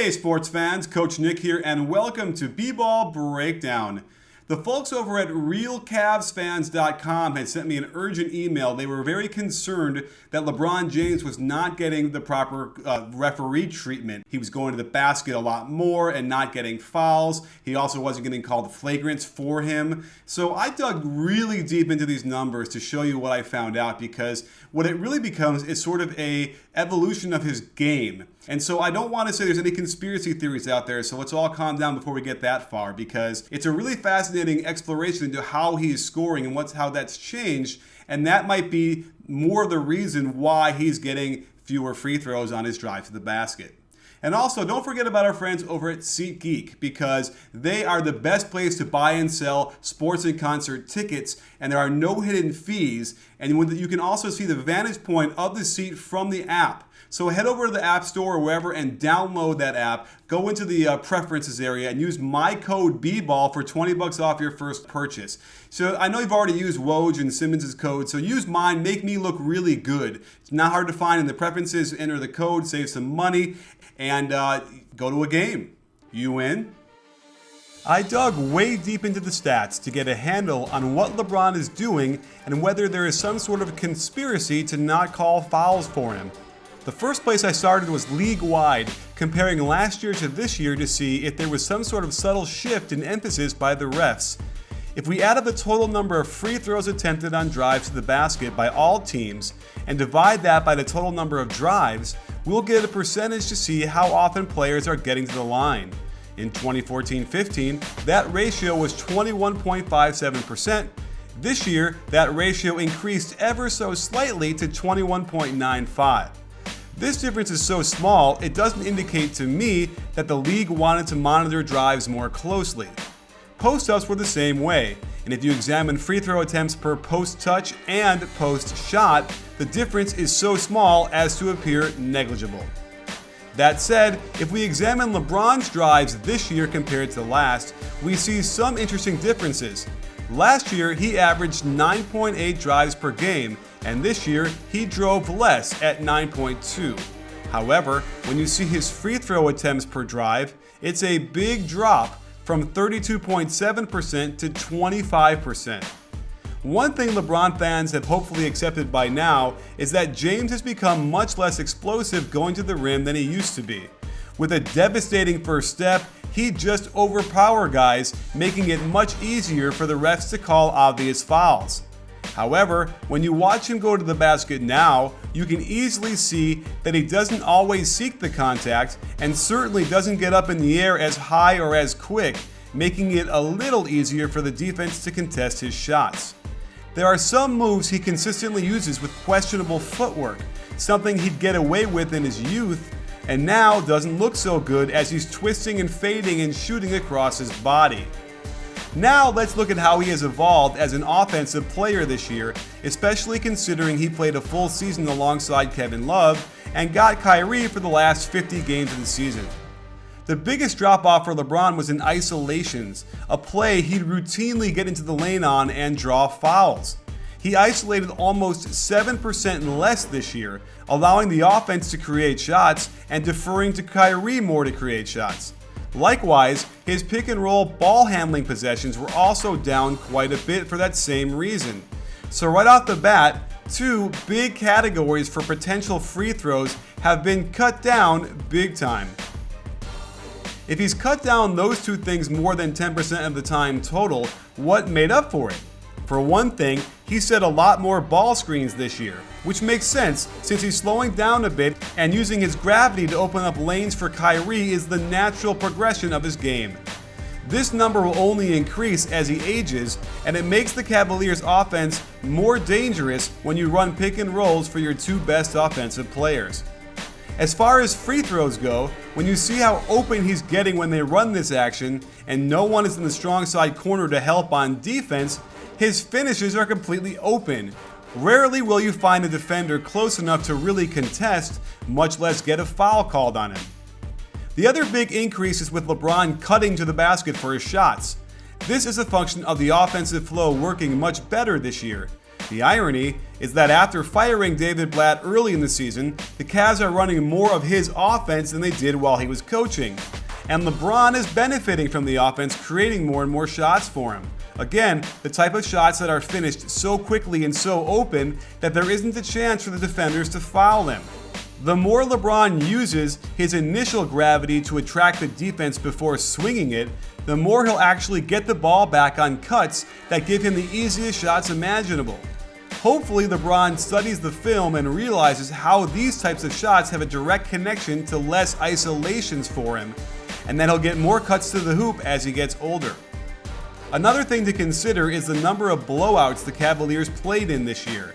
Hey sports fans, Coach Nick here, and welcome to B-Ball Breakdown. The folks over at RealCavsFans.com had sent me an urgent email. They were very concerned that LeBron James was not getting the proper referee treatment. He was going to the basket a lot more and not getting fouls. He also wasn't getting called flagrants for him. So I dug really deep into these numbers to show you what I found out, because what it really becomes is sort of a evolution of his game. And so I don't want to say there's any conspiracy theories out there, so let's all calm down before we get that far, because it's a really fascinating exploration into how he's scoring and how that's changed, and that might be more of the reason why he's getting fewer free throws on his drive to the basket. And also, don't forget about our friends over at SeatGeek, because they are the best place to buy and sell sports and concert tickets, and there are no hidden fees, and you can also see the vantage point of the seat from the app. So head over to the App Store or wherever and download that app. Go into the preferences area and use my code BBall for $20 off your first purchase. So I know you've already used Woj and Simmons' code, so use mine. Make me look really good. It's not hard to find in the preferences. Enter the code, save some money, and go to a game. You win. I dug way deep into the stats to get a handle on what LeBron is doing and whether there is some sort of conspiracy to not call fouls for him. The first place I started was Leaguewide, comparing last year to this year to see if there was some sort of subtle shift in emphasis by the refs. If we add up the total number of free throws attempted on drives to the basket by all teams and divide that by the total number of drives, we'll get a percentage to see how often players are getting to the line. In 2014-15, that ratio was 21.57%. This year, that ratio increased ever so slightly to 21.95%. This difference is so small, it doesn't indicate to me that the league wanted to monitor drives more closely. Post-ups were the same way, and if you examine free throw attempts per post-touch and post-shot, the difference is so small as to appear negligible. That said, if we examine LeBron's drives this year compared to last, we see some interesting differences. Last year, he averaged 9.8 drives per game, and this year, he drove less at 9.2. However, when you see his free throw attempts per drive, it's a big drop from 32.7% to 25%. One thing LeBron fans have hopefully accepted by now is that James has become much less explosive going to the rim than he used to be. With a devastating first step, he'd just overpower guys, making it much easier for the refs to call obvious fouls. However, when you watch him go to the basket now, you can easily see that he doesn't always seek the contact and certainly doesn't get up in the air as high or as quick, making it a little easier for the defense to contest his shots. There are some moves he consistently uses with questionable footwork, something he'd get away with in his youth, and now doesn't look so good as he's twisting and fading and shooting across his body. Now let's look at how he has evolved as an offensive player this year, especially considering he played a full season alongside Kevin Love and got Kyrie for the last 50 games of the season. The biggest drop-off for LeBron was in isolations, a play he'd routinely get into the lane on and draw fouls. He isolated almost 7% less this year, allowing the offense to create shots and deferring to Kyrie more to create shots. Likewise, his pick-and-roll ball handling possessions were also down quite a bit for that same reason. So right off the bat, two big categories for potential free throws have been cut down big time. If he's cut down those two things more than 10% of the time total, what made up for it? For one thing, he set a lot more ball screens this year, which makes sense since he's slowing down a bit and using his gravity to open up lanes for Kyrie is the natural progression of his game. This number will only increase as he ages, and it makes the Cavaliers' offense more dangerous when you run pick and rolls for your two best offensive players. As far as free throws go, when you see how open he's getting when they run this action and no one is in the strong side corner to help on defense, his finishes are completely open. Rarely will you find a defender close enough to really contest, much less get a foul called on him. The other big increase is with LeBron cutting to the basket for his shots. This is a function of the offensive flow working much better this year. The irony is that after firing David Blatt early in the season, the Cavs are running more of his offense than they did while he was coaching. And LeBron is benefiting from the offense, creating more and more shots for him. Again, the type of shots that are finished so quickly and so open that there isn't a chance for the defenders to foul him. The more LeBron uses his initial gravity to attract the defense before swinging it, the more he'll actually get the ball back on cuts that give him the easiest shots imaginable. Hopefully, LeBron studies the film and realizes how these types of shots have a direct connection to less isolations for him, and that he'll get more cuts to the hoop as he gets older. Another thing to consider is the number of blowouts the Cavaliers played in this year.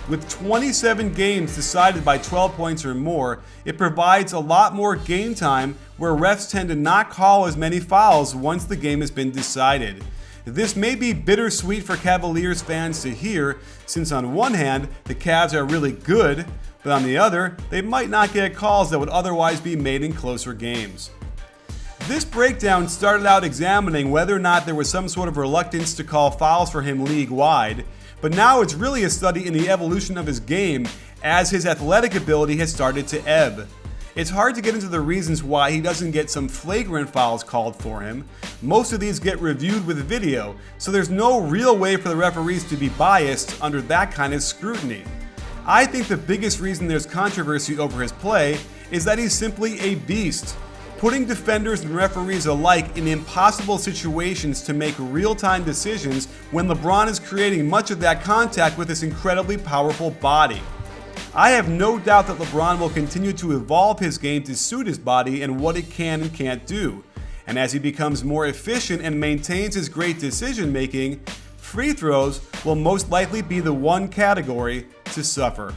With 27 games decided by 12 points or more, it provides a lot more game time where refs tend to not call as many fouls once the game has been decided. This may be bittersweet for Cavaliers fans to hear, since on one hand, the Cavs are really good, but on the other, they might not get calls that would otherwise be made in closer games. This breakdown started out examining whether or not there was some sort of reluctance to call fouls for him league-wide, but now it's really a study in the evolution of his game as his athletic ability has started to ebb. It's hard to get into the reasons why he doesn't get some flagrant fouls called for him. Most of these get reviewed with video, so there's no real way for the referees to be biased under that kind of scrutiny. I think the biggest reason there's controversy over his play is that he's simply a beast, putting defenders and referees alike in impossible situations to make real-time decisions when LeBron is creating much of that contact with his incredibly powerful body. I have no doubt that LeBron will continue to evolve his game to suit his body and what it can and can't do. And as he becomes more efficient and maintains his great decision making, free throws will most likely be the one category to suffer.